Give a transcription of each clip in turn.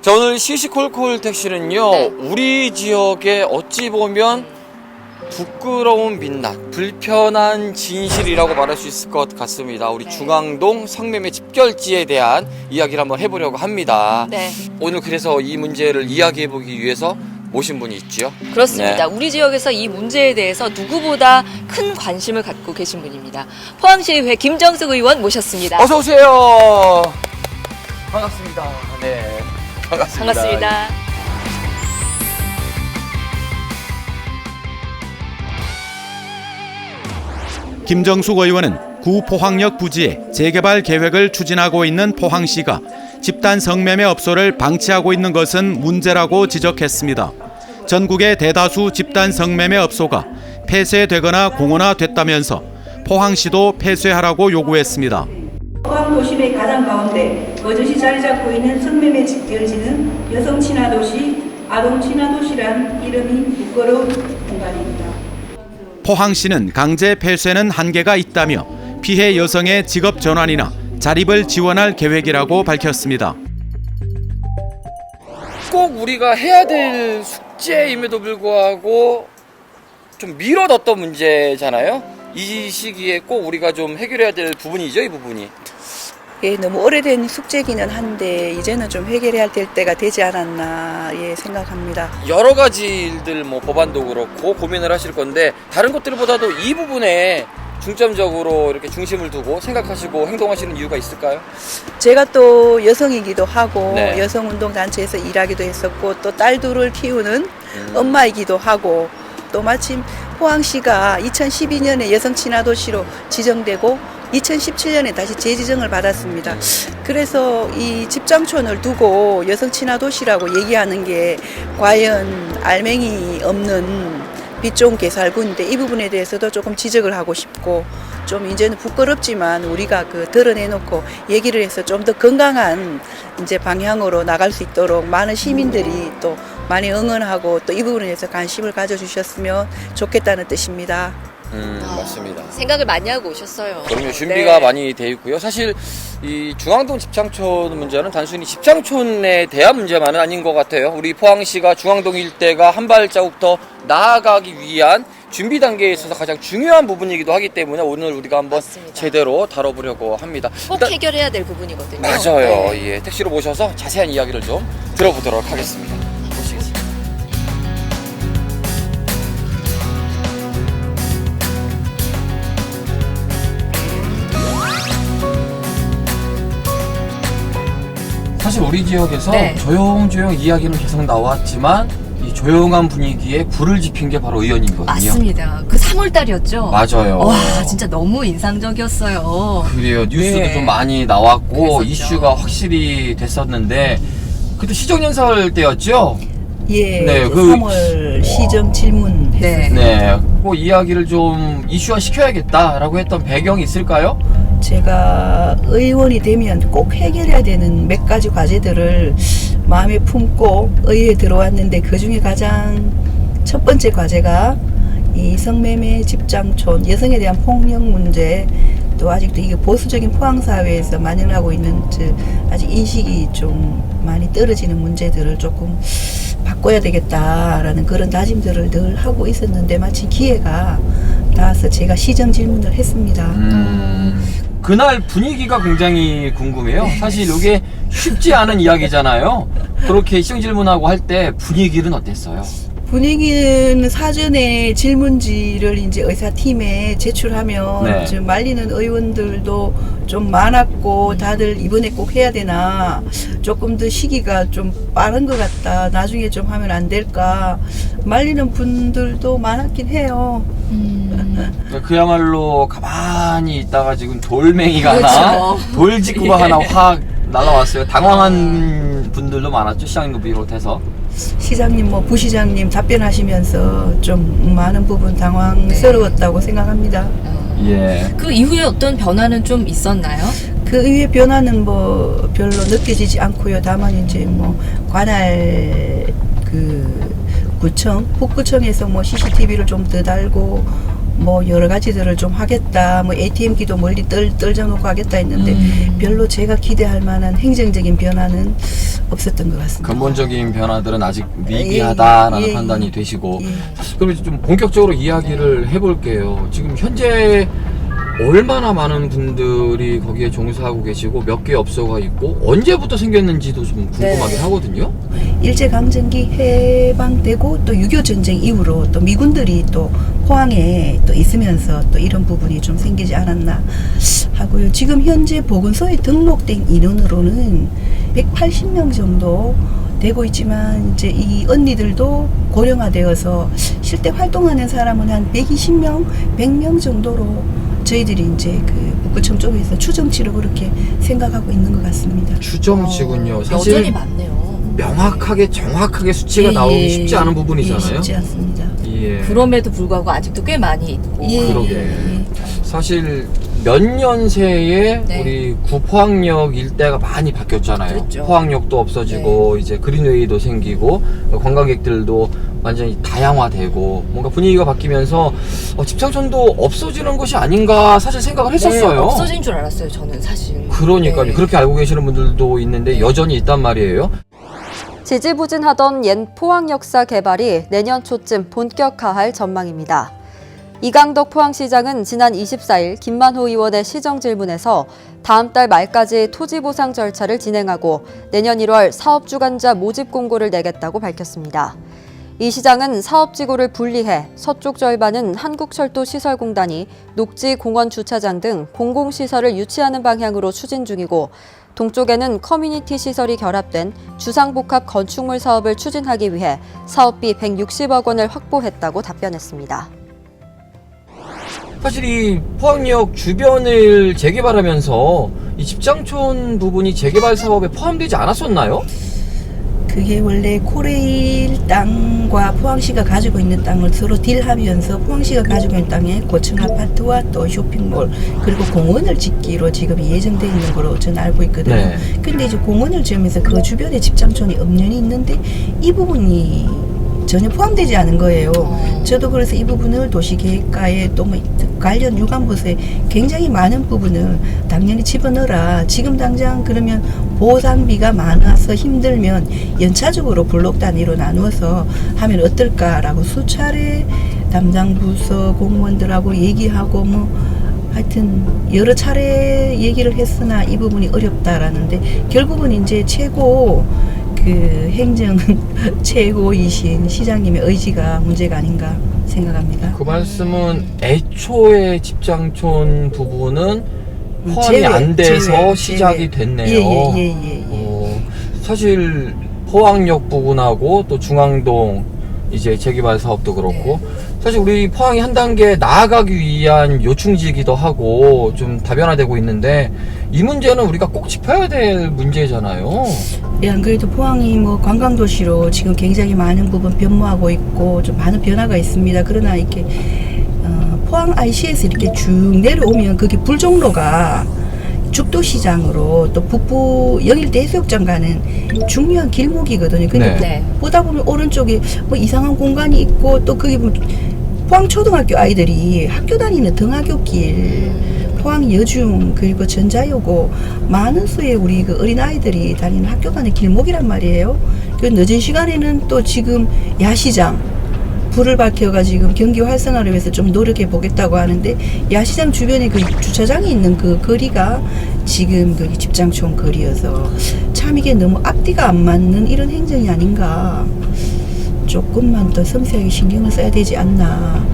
자, 오늘 시시콜콜 택시는요, 네. 우리 지역에 어찌 보면 부끄러운 민낯, 불편한 진실이라고 말할 수 있을 것 같습니다. 우리 네. 중앙동 성매매 집결지에 대한 이야기를 한번 해보려고 합니다. 네, 오늘 그래서 이 문제를 이야기해보기 위해서 모신 분이 있죠. 그렇습니다. 네. 우리 지역에서 이 문제에 대해서 누구보다 큰 관심을 갖고 계신 분입니다. 포항시의회 김정숙 의원 모셨습니다. 어서 오세요. 반갑습니다. 네, 반갑습니다. 반갑습니다. 김정숙 의원은 구 포항역 부지에 재개발 계획을 추진하고 있는 포항시가 집단 성매매 업소를 방치하고 있는 것은 문제라고 지적했습니다. 전국의 대다수 집단 성매매 업소가 폐쇄되거나 공원화됐다면서 포항시도 폐쇄하라고 요구했습니다. 포항 도심의 가장 가운데 거주시 자리 잡고 있는 성매매 집결지는 여성 친화 도시, 아동 친화 도시란 이름이 부끄러운 공간입니다. 포항시는 강제 폐쇄는 한계가 있다며 피해 여성의 직업 전환이나 자립을 지원할 계획이라고 밝혔습니다. 꼭 우리가 해야 될 숙제임에도 불구하고 좀 미뤄뒀던 문제잖아요. 이 시기에 꼭 우리가 좀 해결해야 될 부분이죠, 이 부분이. 예, 너무 오래된 숙제기는 한데 이제는 좀 해결해야 될 때가 되지 않았나 생각합니다. 여러 가지 일들 뭐 법안도 그렇고 고민을 하실 건데 다른 것들보다도 이 부분에 중점적으로 이렇게 중심을 두고 생각하시고 행동하시는 이유가 있을까요? 제가 또 여성이기도 하고 네. 여성운동단체에서 일하기도 했었고 또 딸 둘을 키우는 엄마이기도 하고 또 마침 포항시가 2012년에 여성 친화 도시로 지정되고 2017년에 다시 재지정을 받았습니다. 그래서 이 집장촌을 두고 여성 친화 도시라고 얘기하는 게 과연 알맹이 없는 빛 좋은 개살군인데 이 부분에 대해서도 조금 지적을 하고 싶고 좀 이제는 부끄럽지만 우리가 드러내놓고 얘기를 해서 좀 더 건강한 이제 방향으로 나갈 수 있도록 많은 시민들이 또 많이 응원하고 또 이 부분에 대해서 관심을 가져주셨으면 좋겠다는 뜻입니다. 맞습니다. 생각을 많이 하고 오셨어요. 그럼요, 준비가 네. 많이 돼 있고요. 사실 이 중앙동 집장촌 문제는 단순히 집장촌에 대한 문제만은 아닌 것 같아요. 우리 포항시가 중앙동 일대가 한 발자국 더 나아가기 위한 준비 단계에 있어서 가장 중요한 부분이기도 하기 때문에 오늘 우리가 한번 맞습니다. 제대로 다뤄보려고 합니다. 꼭 일단 해결해야 될 부분이거든요. 맞아요. 네. 예, 택시로 모셔서 자세한 이야기를 좀 들어보도록 하겠습니다. 보시겠습니다. 사실 우리 지역에서 네. 조용조용 이야기는 계속 나왔지만 이 조용한 분위기에 불을 지핀 게 바로 의원이거든요. 맞습니다. 그 3월달이었죠. 맞아요. 와, 진짜 너무 인상적이었어요. 그래요. 뉴스도 네. 좀 많이 나왔고 그랬었죠. 이슈가 확실히 됐었는데 그때 시정연설 때였죠. 예, 네, 3월 시정 질문 네. 네. 그 이야기를 좀 이슈화 시켜야겠다라고 했던 배경이 있을까요? 제가 의원이 되면 꼭 해결해야 되는 몇 가지 과제들을 마음에 품고 의회에 들어왔는데 그중에 가장 첫 번째 과제가 이 성매매 집장촌 여성에 대한 폭력 문제 또 아직도 이게 보수적인 포항 사회에서 만연하고 있는 아직 인식이 좀 많이 떨어지는 문제들을 조금 바꿔야 되겠다라는 그런 다짐들을 늘 하고 있었는데 마침 기회가 닿아서 제가 시정 질문을 했습니다. 그날 분위기가 굉장히 궁금해요. 사실 이게 쉽지 않은 이야기잖아요. 그렇게 시정 질문하고 할 때 분위기는 어땠어요? 분위기는 사전에 질문지를 이제 의사팀에 제출하면 네. 좀 말리는 의원들도 좀 많았고 다들 이번에 꼭 해야 되나 조금 더 시기가 좀 빠른 것 같다. 나중에 좀 하면 안 될까 말리는 분들도 많았긴 해요. 그야말로 가만히 있다가 지금 돌멩이가 그렇죠. 하나, 돌직구가 하나 확 날라왔어요. 당황한 분들도 많았죠. 시장님도 비롯해서. 시장님, 뭐 부시장님 답변하시면서 좀 많은 부분 당황스러웠다고 생각합니다. 예. 그 이후에 어떤 변화는 좀 있었나요? 그 이후의 변화는 뭐 별로 느껴지지 않고요. 다만 이제 뭐 관할 그 구청, 북구청에서 뭐 CCTV를 좀 더 달고 뭐 여러 가지들을 좀 하겠다. 뭐 ATM기도 멀리 떨져놓고 하겠다 했는데 별로 제가 기대할 만한 행정적인 변화는 없었던 것 같습니다. 근본적인 변화들은 아직 미비하다라는 예, 예, 판단이 예. 되시고. 예. 그럼 이제 좀 본격적으로 이야기를 해볼게요. 지금 현재 얼마나 많은 분들이 거기에 종사하고 계시고 몇 개 업소가 있고 언제부터 생겼는지도 좀 궁금하긴 네. 하거든요. 일제강점기 해방되고 또 6.25 전쟁 이후로 또 미군들이 또 포항에 또 있으면서 또 이런 부분이 좀 생기지 않았나 하고요. 지금 현재 보건소에 등록된 인원으로는 180명 정도 되고 있지만 이제 이 언니들도 고령화되어서 실제 활동하는 사람은 한 120명, 100명 정도로 저희들이 이제 그 북구청 쪽에서 추정치로 그렇게 생각하고 있는 것 같습니다. 추정치군요. 여전히 사실 많네요. 명확하게 정확하게 수치가 예, 나오기 예, 쉽지 않은 부분이잖아요. 예, 쉽지 않습니다. 예. 그럼에도 불구하고 아직도 꽤 많이 있고. 그러게. 사실 몇 년 새에 네. 우리 구포항역 일대가 많이 바뀌었잖아요. 그렇죠. 포항역도 없어지고 이제 그린웨이도 생기고 관광객들도 완전히 다양화되고 뭔가 분위기가 바뀌면서 집창촌도 없어지는 것이 아닌가 사실 생각을 했었어요. 네, 없어진 줄 알았어요, 저는 사실. 그러니까요. 네. 그렇게 알고 계시는 분들도 있는데 여전히 있단 말이에요. 지지부진하던 옛 포항 역사 개발이 내년 초쯤 본격화할 전망입니다. 이강덕 포항시장은 지난 24일 김만호 의원의 시정 질문에서 다음 달 말까지 토지 보상 절차를 진행하고 내년 1월 사업주관자 모집 공고를 내겠다고 밝혔습니다. 이 시장은 사업지구를 분리해 서쪽 절반은 한국철도시설공단이 녹지 공원 주차장 등 공공시설을 유치하는 방향으로 추진 중이고 동쪽에는 커뮤니티 시설이 결합된 주상복합 건축물 사업을 추진하기 위해 사업비 160억 원을 확보했다고 답변했습니다. 사실 이 포항역 주변을 재개발하면서 이 집장촌 부분이 재개발 사업에 포함되지 않았었나요? 그게 원래 코레일 땅과 포항시가 가지고 있는 땅을 서로 딜하면서 포항시가 가지고 있는 땅에 고층 아파트와 또 쇼핑몰 그리고 공원을 짓기로 지금 예정되어 있는 걸로 저는 알고 있거든요. 네. 근데 이제 공원을 지으면서 그 주변에 집장촌이 엄연히 있는데 이 부분이 전혀 포함되지 않은 거예요. 저도 그래서 이 부분을 도시계획과에 또 뭐 관련 유관부서에 굉장히 많은 부분을 당연히 집어넣어라. 지금 당장 그러면 보상비가 많아서 힘들면 연차적으로 블록 단위로 나누어서 하면 어떨까라고 수차례 담당 부서 공무원들하고 얘기하고 뭐 하여튼 여러 차례 얘기를 했으나 이 부분이 어렵다라는데 결국은 이제 최고 그 행정 최고이신 시장님의 의지가 문제가 아닌가 생각합니다. 그 말씀은 애초에 집장촌 부분은 포함이 안 돼서 시작이 됐네요. 예. 사실 포항역 부분하고 또 중앙동 이제 재개발 사업도 그렇고 사실 우리 포항이 한 단계 나아가기 위한 요충지이기도 하고 좀 다변화되고 있는데 이 문제는 우리가 꼭 짚어야 될 문제잖아요. 예, 안 그래도 포항이 뭐 관광도시로 지금 굉장히 많은 부분 변모하고 있고 좀 많은 변화가 있습니다. 그러나 이렇게 포항 IC에서 이렇게 쭉 내려오면 그게 불종로가 죽도시장으로 또 북부 영일대 해수욕장 가는 중요한 길목이거든요. 근데 네. 보다 보면 오른쪽에 뭐 이상한 공간이 있고 또 거기 보면 포항초등학교 아이들이 학교 다니는 등하굣길 포항 여중 그리고 전자여고 많은 수의 우리 그 어린 아이들이 다니는 학교 가는 길목이란 말이에요. 그 늦은 시간에는 또 지금 야시장 불을 밝혀가 지금 경기 활성화를 위해서 좀 노력해 보겠다고 하는데 야시장 주변에 그 주차장이 있는 그 거리가 지금 그 집장촌 거리여서 참 이게 너무 앞뒤가 안 맞는 이런 행정이 아닌가 조금만 더 섬세하게 신경을 써야 되지 않나.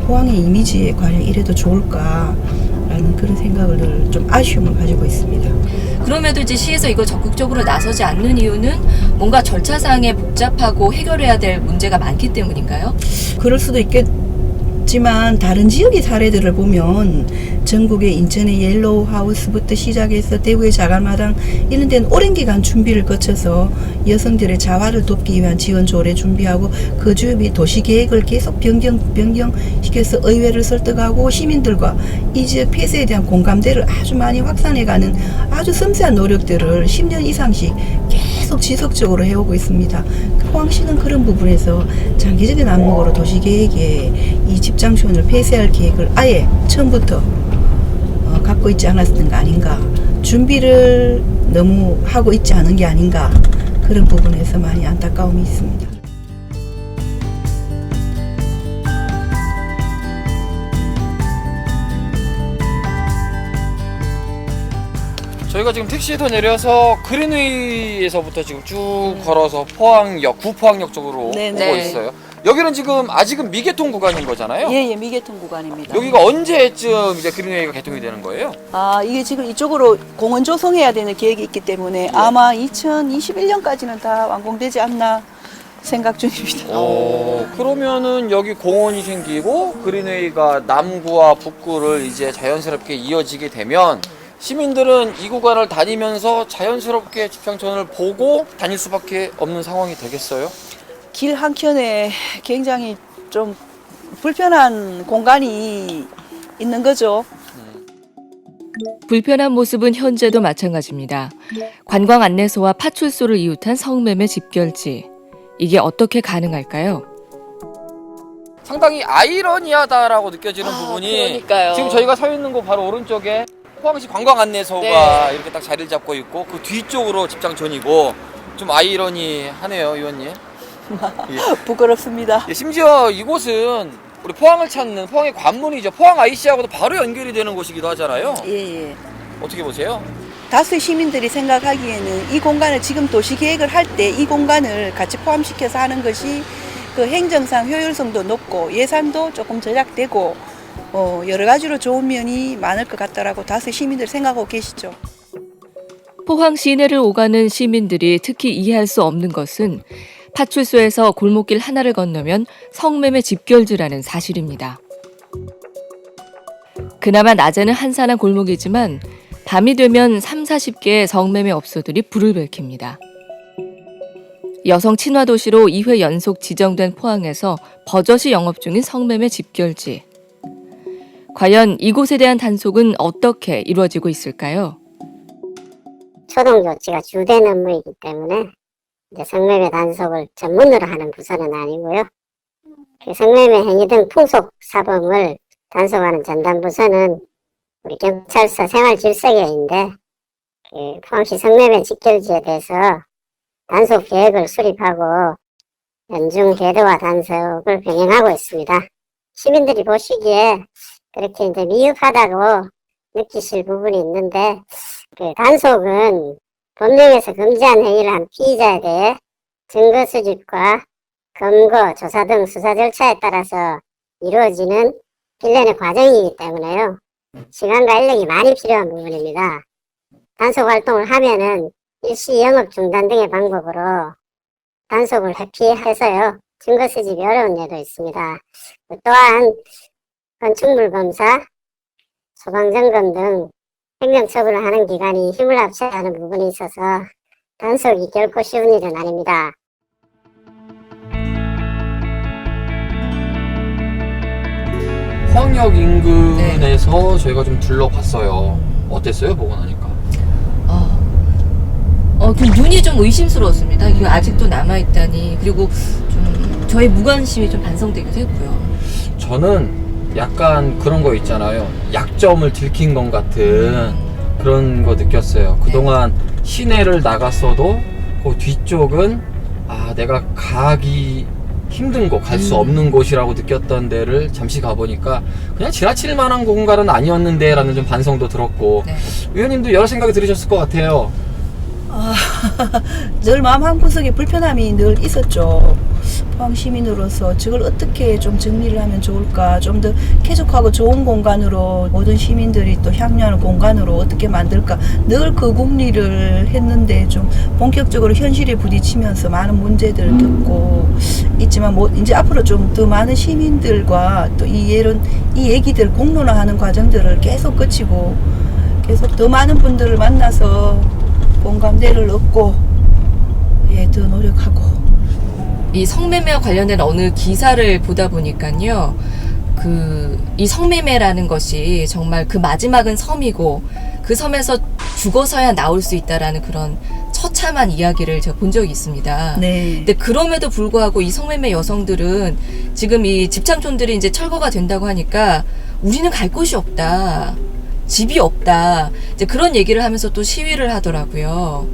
포항의 이미지에 과연 이래도 좋을까라는 그런 생각을 좀 아쉬움을 가지고 있습니다. 그럼에도 이제 시에서 이거 적극적으로 나서지 않는 이유는 뭔가 절차상에 복잡하고 해결해야 될 문제가 많기 때문인가요? 그럴 수도 있겠지만 다른 지역의 사례들을 보면 전국의 인천의 옐로우 하우스부터 시작해서 대구의 자갈마당 이런 데는 오랜 기간 준비를 거쳐서 여성들의 자활을 돕기 위한 지원 조례 준비하고 그 주요 도시계획을 계속 변경시켜서 의회를 설득하고 시민들과 이 지역 폐쇄에 대한 공감대를 아주 많이 확산해가는 아주 섬세한 노력들을 10년 이상씩 계속 지속적으로 해오고 있습니다. 포항시는 그런 부분에서 장기적인 안목으로 도시계획에 이 집장촌을 폐쇄할 계획을 아예 처음부터 갖고 있지 않았던 거 아닌가, 준비를 너무 하고 있지 않은 게 아닌가, 그런 부분에서 많이 안타까움이 있습니다. 저희가 지금 택시에서 내려서 그린웨이에서부터 지금 쭉 걸어서 포항역, 구포항역 쪽으로 오고 있어요. 여기는 지금 아직은 미개통 구간인 거잖아요. 예, 미개통 구간입니다. 여기가 언제쯤 이제 그린웨이가 개통이 되는 거예요? 이게 지금 이쪽으로 공원 조성해야 되는 계획이 있기 때문에 아마 2021년까지는 다 완공되지 않나 생각 중입니다. 그러면은 여기 공원이 생기고 그린웨이가 남구와 북구를 이제 자연스럽게 이어지게 되면 시민들은 이 구간을 다니면서 자연스럽게 집장촌을 보고 다닐 수밖에 없는 상황이 되겠어요? 길 한켠에 굉장히 좀 불편한 공간이 있는 거죠. 불편한 모습은 현재도 마찬가지입니다. 관광 안내소와 파출소를 이웃한 성매매 집결지. 이게 어떻게 가능할까요? 상당히 아이러니하다라고 느껴지는 부분이 그러니까요. 지금 저희가 서 있는 곳 바로 오른쪽에 포항시 관광 안내소가 이렇게 딱 자리를 잡고 있고 그 뒤쪽으로 집장촌이고 좀 아이러니하네요, 의원님. 부끄럽습니다. 심지어 이곳은 우리 포항을 찾는 포항의 관문이죠. 포항 IC하고도 바로 연결이 되는 곳이기도 하잖아요. 예. 어떻게 보세요? 다수의 시민들이 생각하기에는 이 공간을 지금 도시계획을 할 때 이 공간을 같이 포함시켜서 하는 것이 그 행정상 효율성도 높고 예산도 조금 절약되고 여러 가지로 좋은 면이 많을 것 같다라고 다수의 시민들이 생각하고 계시죠. 포항 시내를 오가는 시민들이 특히 이해할 수 없는 것은 파출소에서 골목길 하나를 건너면 성매매 집결지라는 사실입니다. 그나마 낮에는 한산한 골목이지만 밤이 되면 30-40개의 성매매 업소들이 불을 밝힙니다. 여성 친화 도시로 2회 연속 지정된 포항에서 버젓이 영업 중인 성매매 집결지. 과연 이곳에 대한 단속은 어떻게 이루어지고 있을까요? 초동 조치가 주된 업무이기 때문에 이제 성매매 단속을 전문으로 하는 부서는 아니고요. 그 성매매 행위 등 풍속 사범을 단속하는 전담 부서는 우리 경찰서 생활질서계인데 그 포항시 성매매 집결지에 대해서 단속 계획을 수립하고 연중 계도와 단속을 병행하고 있습니다. 시민들이 보시기에 그렇게 이제 미흡하다고 느끼실 부분이 있는데 그 단속은 법령에서 금지한 행위를 한 피의자에 대해 증거 수집과 검거, 조사 등 수사 절차에 따라서 이루어지는 일련의 과정이기 때문에요. 시간과 인력이 많이 필요한 부분입니다. 단속 활동을 하면은 일시 영업 중단 등의 방법으로 단속을 회피해서요. 증거 수집이 어려운 예도 있습니다. 또한 건축물 검사, 소방점검 등 행정처분을 하는 기관이 힘을 합쳐야 하는 부분이 있어서 단속이 결코 쉬운 일은 아닙니다. 포항역 인근에서 저희가 좀 둘러봤어요. 어땠어요? 보고 나니까. 그 눈이 좀 의심스러웠습니다. 이게 아직도 남아있다니. 그리고 좀 저의 무관심이 좀 반성되기도 했고요. 저는 약간 그런 거 있잖아요. 약점을 들킨 것 같은 그런 거 느꼈어요. 그동안 시내를 나갔어도 그 뒤쪽은 내가 가기 힘든 곳, 갈 수 없는 곳이라고 느꼈던 데를 잠시 가보니까 그냥 지나칠 만한 공간은 아니었는데 라는 좀 반성도 들었고 의원님도 여러 생각이 들으셨을 것 같아요. 늘 마음 한구석에 불편함이 늘 있었죠. 포항 시민으로서 저걸 어떻게 좀 정리를 하면 좋을까, 좀 더 쾌적하고 좋은 공간으로 모든 시민들이 또 향유하는 공간으로 어떻게 만들까, 늘 그 궁리를 했는데 좀 본격적으로 현실에 부딪히면서 많은 문제들을 듣고 있지만 뭐 이제 앞으로 좀 더 많은 시민들과 또 이 얘기들 공론화하는 과정들을 계속 거치고 계속 더 많은 분들을 만나서 공감대를 얻고 더 노력하고. 이 성매매와 관련된 어느 기사를 보다 보니까요. 이 성매매라는 것이 정말 그 마지막은 섬이고 그 섬에서 죽어서야 나올 수 있다라는 그런 처참한 이야기를 제가 본 적이 있습니다. 네. 근데 그럼에도 불구하고 이 성매매 여성들은 지금 이 집창촌들이 이제 철거가 된다고 하니까 우리는 갈 곳이 없다. 집이 없다. 이제 그런 얘기를 하면서 또 시위를 하더라고요.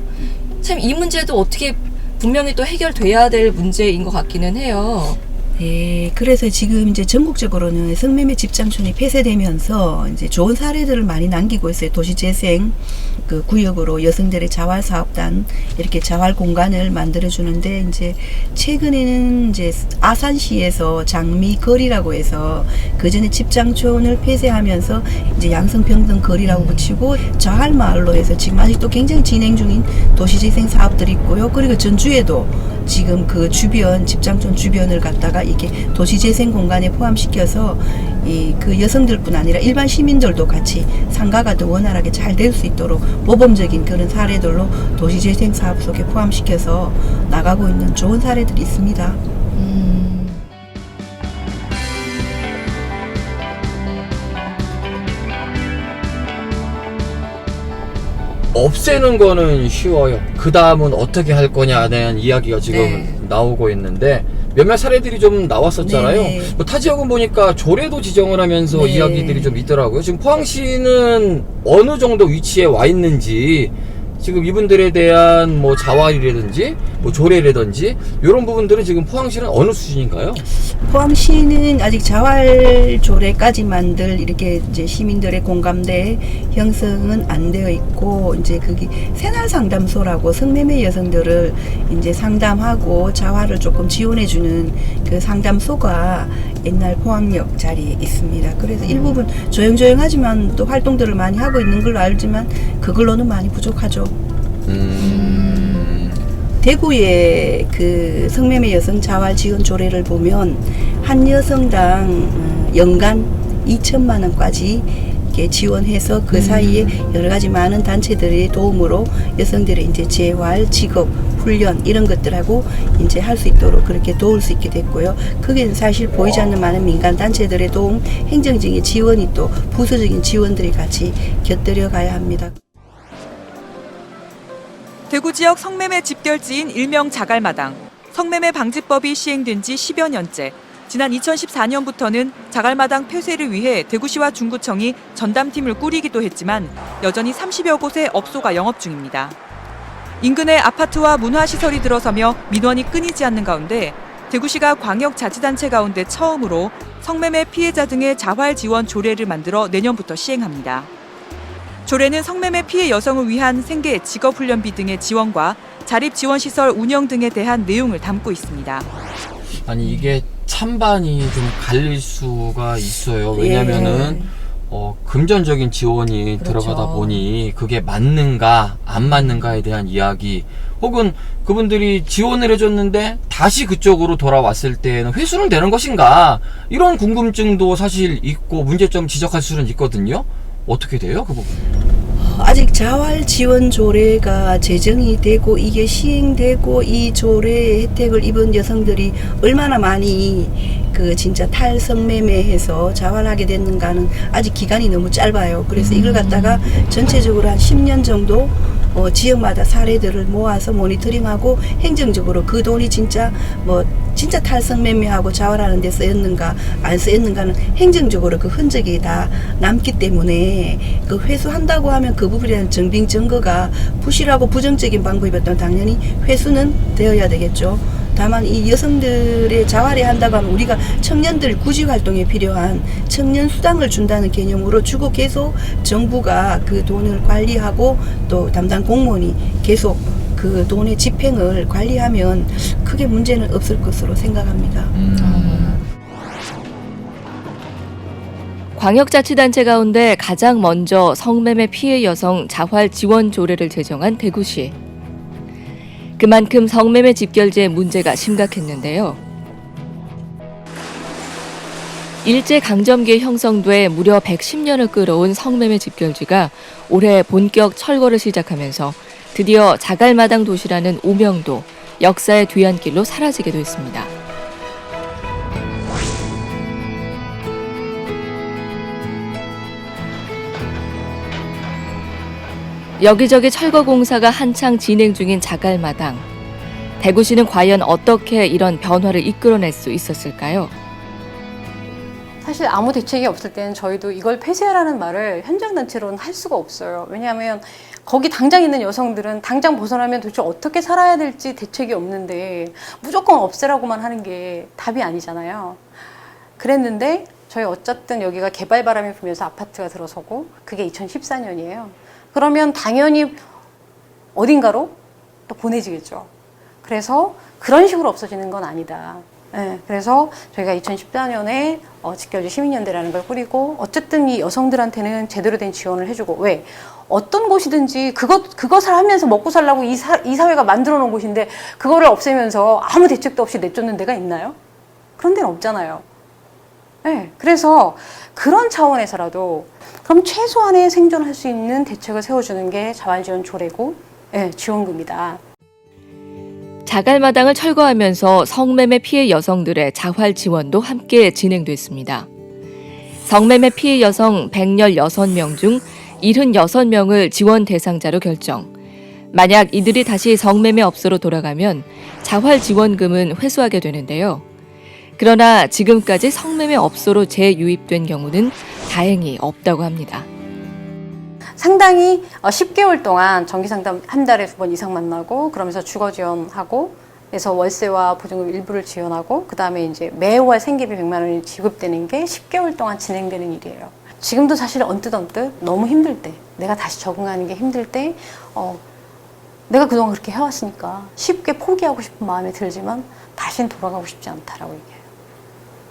참 이 문제도 어떻게 분명히 또 해결돼야 될 문제인 것 같기는 해요. 네, 그래서 지금 이제 전국적으로는 성매매 집장촌이 폐쇄되면서 이제 좋은 사례들을 많이 남기고 있어요. 도시재생 그 구역으로 여성들의 자활사업단 이렇게 자활 공간을 만들어주는데 이제 최근에는 이제 아산시에서 장미거리라고 해서 그 전에 집장촌을 폐쇄하면서 이제 양성평등 거리라고 붙이고 자활마을로 해서 지금 아직도 굉장히 진행 중인 도시재생 사업들이 있고요. 그리고 전주에도 지금 그 주변 집장촌 주변을 갖다가 이게 도시재생 공간에 포함시켜서 그 여성들뿐 아니라 일반 시민들도 같이 상가가 더 원활하게 잘 될 수 있도록 모범적인 그런 사례들로 도시재생 사업 속에 포함시켜서 나가고 있는 좋은 사례들이 있습니다. 없애는 거는 쉬워요. 그 다음은 어떻게 할 거냐에 대한 이야기가 지금 나오고 있는데 몇몇 사례들이 좀 나왔었잖아요. 네. 뭐 타 지역은 보니까 조례도 지정을 하면서 이야기들이 좀 있더라고요. 지금 포항시는 어느 정도 위치에 와 있는지 지금 이분들에 대한 뭐 자활이라든지 뭐 조례라든지 이런 부분들은 지금 포항시는 어느 수준인가요? 포항시는 아직 자활 조례까지만들 이렇게 이제 시민들의 공감대 형성은 안 되어 있고 이제 그게 새날 상담소라고 성매매 여성들을 이제 상담하고 자활을 조금 지원해주는 그 상담소가 옛날 포항역 자리에 있습니다. 그래서 일부분 조용조용하지만 또 활동들을 많이 하고 있는 걸로 알지만 그걸로는 많이 부족하죠. 대구의 그 성매매 여성 자활 지원 조례를 보면 한 여성당 연간 2천만 원까지 이렇게 지원해서 그 사이에 여러 가지 많은 단체들의 도움으로 여성들의 이제 재활, 직업, 훈련 이런 것들하고 이제 할 수 있도록 그렇게 도울 수 있게 됐고요. 그게 사실 보이지 않는 많은 민간 단체들의 도움, 행정적인 지원이 또 부수적인 지원들이 같이 곁들여 가야 합니다. 대구 지역 성매매 집결지인 일명 자갈마당. 성매매 방지법이 시행된 지 10여 년째. 지난 2014년부터는 자갈마당 폐쇄를 위해 대구시와 중구청이 전담팀을 꾸리기도 했지만 여전히 30여 곳의 업소가 영업 중입니다. 인근에 아파트와 문화시설이 들어서며 민원이 끊이지 않는 가운데 대구시가 광역자치단체 가운데 처음으로 성매매 피해자 등의 자활 지원 조례를 만들어 내년부터 시행합니다. 조례는 성매매 피해 여성을 위한 생계, 직업훈련비 등의 지원과 자립지원시설 운영 등에 대한 내용을 담고 있습니다. 아니 이게 찬반이 좀 갈릴 수가 있어요. 왜냐면은 금전적인 지원이 들어가다 보니 그게 맞는가 안 맞는가에 대한 이야기 혹은 그분들이 지원을 해줬는데 다시 그쪽으로 돌아왔을 때는 회수는 되는 것인가 이런 궁금증도 사실 있고 문제점 지적할 수는 있거든요. 어떻게 돼요? 그 부분? 아직 자활 지원 조례가 제정이 되고 이게 시행되고 이 조례 혜택을 입은 여성들이 얼마나 많이 그 진짜 탈성매매해서 자활하게 됐는가는 아직 기간이 너무 짧아요. 그래서 이걸 갖다가 전체적으로 한 10년 정도 지역마다 사례들을 모아서 모니터링하고 행정적으로 그 돈이 진짜 진짜 탈성매매하고 자활하는 데 쓰였는가 안 쓰였는가는 행정적으로 그 흔적이 다 남기 때문에 그 회수한다고 하면 그 부분에 대한 정빙 증거가 부실하고 부정적인 방법이었다면 당연히 회수는 되어야 되겠죠. 다만 이 여성들의 자활에 한다고 하면 우리가 청년들 구직활동에 필요한 청년 수당을 준다는 개념으로 주고 계속 정부가 그 돈을 관리하고 또 담당 공무원이 계속 그 돈의 집행을 관리하면 크게 문제는 없을 것으로 생각합니다. 광역자치단체 가운데 가장 먼저 성매매 피해 여성 자활 지원 조례를 제정한 대구시. 그만큼 성매매 집결지의 문제가 심각했는데요. 일제강점기에 형성돼 무려 110년을 끌어온 성매매 집결지가 올해 본격 철거를 시작하면서 드디어 자갈마당 도시라는 오명도, 역사의 뒤안길로 사라지기도 했습니다. 여기저기 철거 공사가 한창 진행 중인 자갈마당. 대구시는 과연 어떻게 이런 변화를 이끌어낼 수 있었을까요? 사실 아무 대책이 없을 때는 저희도 이걸 폐쇄하라는 말을 현장단체로는 할 수가 없어요. 왜냐하면 거기 당장 있는 여성들은 당장 벗어나면 도대체 어떻게 살아야 될지 대책이 없는데 무조건 없애라고만 하는 게 답이 아니잖아요. 그랬는데 저희 어쨌든 여기가 개발 바람이 불면서 아파트가 들어서고 그게 2014년이에요. 그러면 당연히 어딘가로 또 보내지겠죠. 그래서 그런 식으로 없어지는 건 아니다. 네, 그래서 저희가 2014년에 집결지 시민연대라는 걸 꾸리고 어쨌든 이 여성들한테는 제대로 된 지원을 해주고 왜? 어떤 곳이든지 그것을 하면서 먹고 살라고 이 사회가 만들어 놓은 곳인데 그거를 없애면서 아무 대책도 없이 내쫓는 데가 있나요? 그런 데는 없잖아요. 네, 그래서 그런 차원에서라도 그럼 최소한의 생존할 수 있는 대책을 세워주는 게 자활지원 조례고 네, 지원금이다. 자갈마당을 철거하면서 성매매 피해 여성들의 자활 지원도 함께 진행됐습니다. 성매매 피해 여성 116명 중 76명을 지원 대상자로 결정. 만약 이들이 다시 성매매 업소로 돌아가면 자활 지원금은 회수하게 되는데요. 그러나 지금까지 성매매 업소로 재유입된 경우는 다행히 없다고 합니다. 상당히 10개월 동안 정기상담 한 달에 2번 이상 만나고 그러면서 주거 지원하고 그래서 월세와 보증금 일부를 지원하고 그 다음에 이제 매월 생계비 100만 원이 지급되는 게 10개월 동안 진행되는 일이에요. 지금도 사실 언뜻 너무 힘들 때 내가 다시 적응하는 게 힘들 때 내가 그동안 그렇게 해왔으니까 쉽게 포기하고 싶은 마음이 들지만 다시는 돌아가고 싶지 않다라고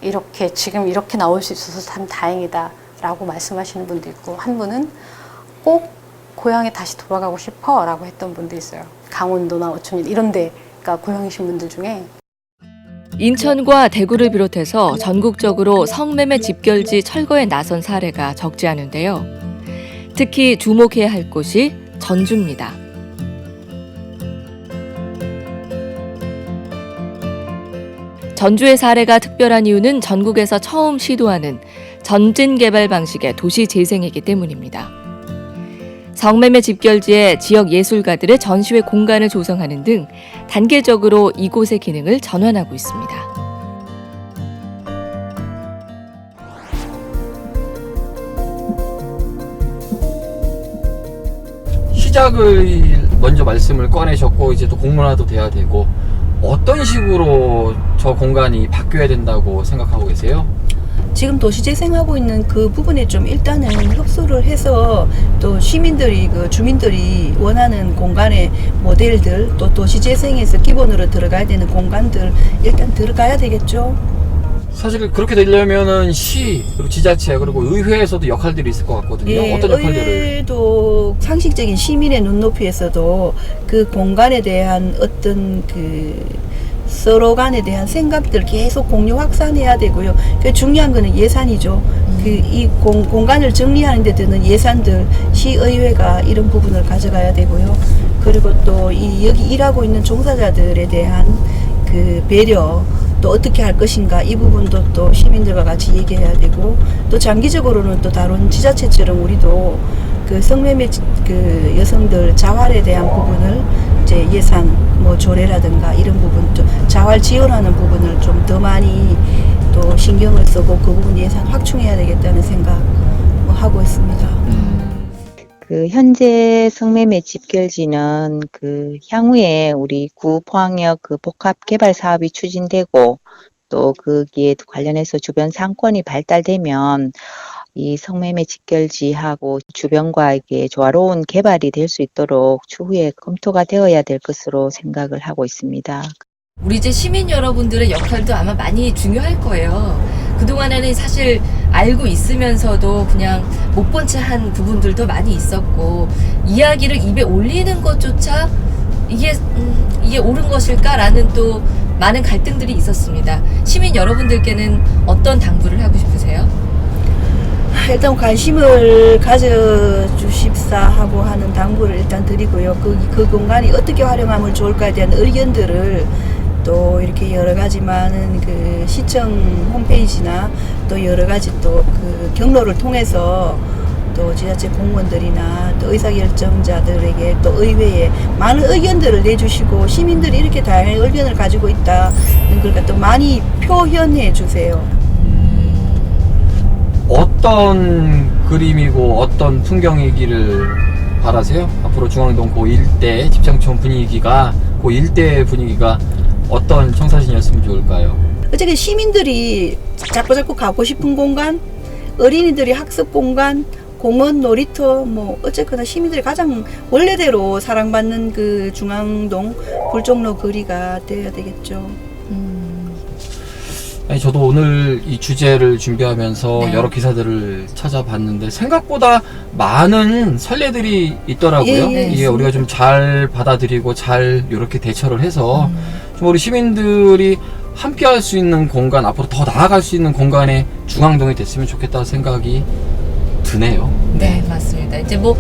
얘기해요. 지금 이렇게 나올 수 있어서 참 다행이다 라고 말씀하시는 분도 있고 한 분은 꼭 고향에 다시 돌아가고 싶어 라고 했던 분도 있어요. 강원도나 어촌 이런 데가 고향이신 분들 중에. 인천과 대구를 비롯해서 전국적으로 성매매 집결지 철거에 나선 사례가 적지 않은데요. 특히 주목해야 할 곳이 전주입니다. 전주의 사례가 특별한 이유는 전국에서 처음 시도하는 전진 개발 방식의 도시 재생이기 때문입니다. 성매매 집결지에 지역 예술가들의 전시회 공간을 조성하는 등 단계적으로 이곳의 기능을 전환하고 있습니다. 시작을 먼저 말씀을 꺼내셨고 이제 또 공론화도 돼야 되고 어떤 식으로 저 공간이 바뀌어야 된다고 생각하고 계세요? 지금 도시재생하고 있는 그 부분에 좀 일단은 흡수를 해서 또 시민들이 주민들이 원하는 공간의 모델들 또 도시재생에서 기본으로 들어가야 되는 공간들 일단 들어가야 되겠죠. 사실 그렇게 되려면은 시 그리고 지자체 그리고 의회에서도 역할들이 있을 것 같거든요. 예, 어떤 역할들을? 의회도 상식적인 시민의 눈높이에서도 그 공간에 대한 어떤 서로 간에 대한 생각들 계속 공유 확산해야 되고요. 그 중요한 거는 예산이죠. 이 공간을 정리하는 데 드는 예산들 시의회가 이런 부분을 가져가야 되고요. 그리고 또 여기 일하고 있는 종사자들에 대한 그 배려 또 어떻게 할 것인가 이 부분도 또 시민들과 같이 얘기해야 되고 또 장기적으로는 또 다른 지자체처럼 우리도 그 성매매 여성들 자활에 대한 부분을 이제 예산 조례라든가 이런 부분 또 자활 지원하는 부분을 좀 더 많이 또 신경을 쓰고 그 부분 예산 확충해야 되겠다는 생각 하고 있습니다. 그 현재 성매매 집결지는 그 향후에 우리 구 포항역 그 복합 개발 사업이 추진되고 또 거기에 관련해서 주변 상권이 발달되면 이 성매매 직결지하고 주변과의 조화로운 개발이 될 수 있도록 추후에 검토가 되어야 될 것으로 생각을 하고 있습니다. 우리 이제 시민 여러분들의 역할도 아마 많이 중요할 거예요. 그동안에는 사실 알고 있으면서도 그냥 못 본 채 한 부분들도 많이 있었고, 이야기를 입에 올리는 것조차 이게 옳은 것일까라는 또 많은 갈등들이 있었습니다. 시민 여러분들께는 어떤 당부를 하고 싶으세요? 일단 관심을 가져주십사 하고 하는 당부를 일단 드리고요. 그 공간이 어떻게 활용하면 좋을까에 대한 의견들을 또 이렇게 여러 가지 많은 그 시청 홈페이지나 또 여러 가지 또 그 경로를 통해서 또 지자체 공무원들이나 또 의사결정자들에게 또 의회에 많은 의견들을 내주시고, 시민들이 이렇게 다양한 의견을 가지고 있다는 걸 또 많이 표현해 주세요. 어떤 그림이고 어떤 풍경이기를 바라세요? 앞으로 중앙동 고 일대 집장촌 분위기가, 고 일대 분위기가 어떤 청사진이었으면 좋을까요? 어쨌든 시민들이 자꾸 가고 싶은 공간, 어린이들이 학습 공간, 공원, 놀이터, 뭐 어쨌거나 시민들이 가장 원래대로 사랑받는 그 중앙동 불종로 거리가 되어야 되겠죠. 아니, 저도 오늘 이 주제를 준비하면서 네. 여러 기사들을 찾아봤는데 생각보다 많은 선례들이 있더라고요. 예, 이게 우리가 좀 잘 받아들이고 잘 이렇게 대처를 해서 좀 우리 시민들이 함께 할 수 있는 공간, 앞으로 더 나아갈 수 있는 공간에 중앙동이 됐으면 좋겠다는 생각이 드네요. 네, 맞습니다. 이제 뭐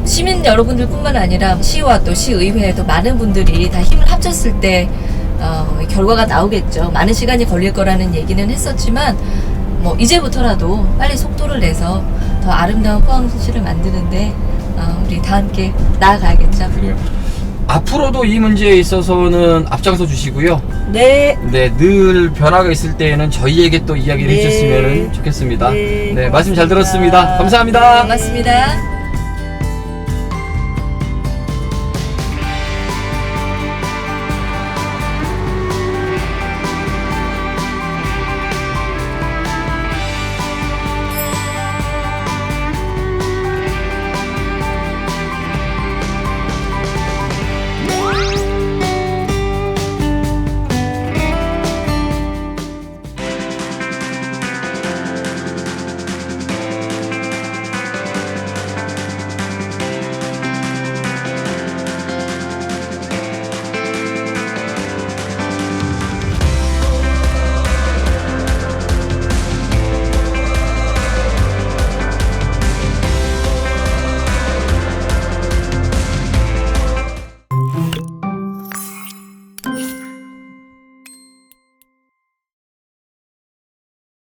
시민 여러분들뿐만 아니라 시와 또 시의회에도 많은 분들이 다 힘을 합쳤을 때 결과가 나오겠죠. 많은 시간이 걸릴 거라는 얘기는 했었지만 뭐 이제부터라도 빨리 속도를 내서 더 아름다운 포항시를 만드는데 우리 다 함께 나아가야겠죠. 그래요. 앞으로도 이 문제에 있어서는 앞장서 주시고요. 네. 네, 늘 변화가 있을 때에는 저희에게 또 이야기를 네. 해주셨으면 좋겠습니다. 네, 네, 말씀 잘 고맙습니다. 들었습니다. 감사합니다. 고맙습니다.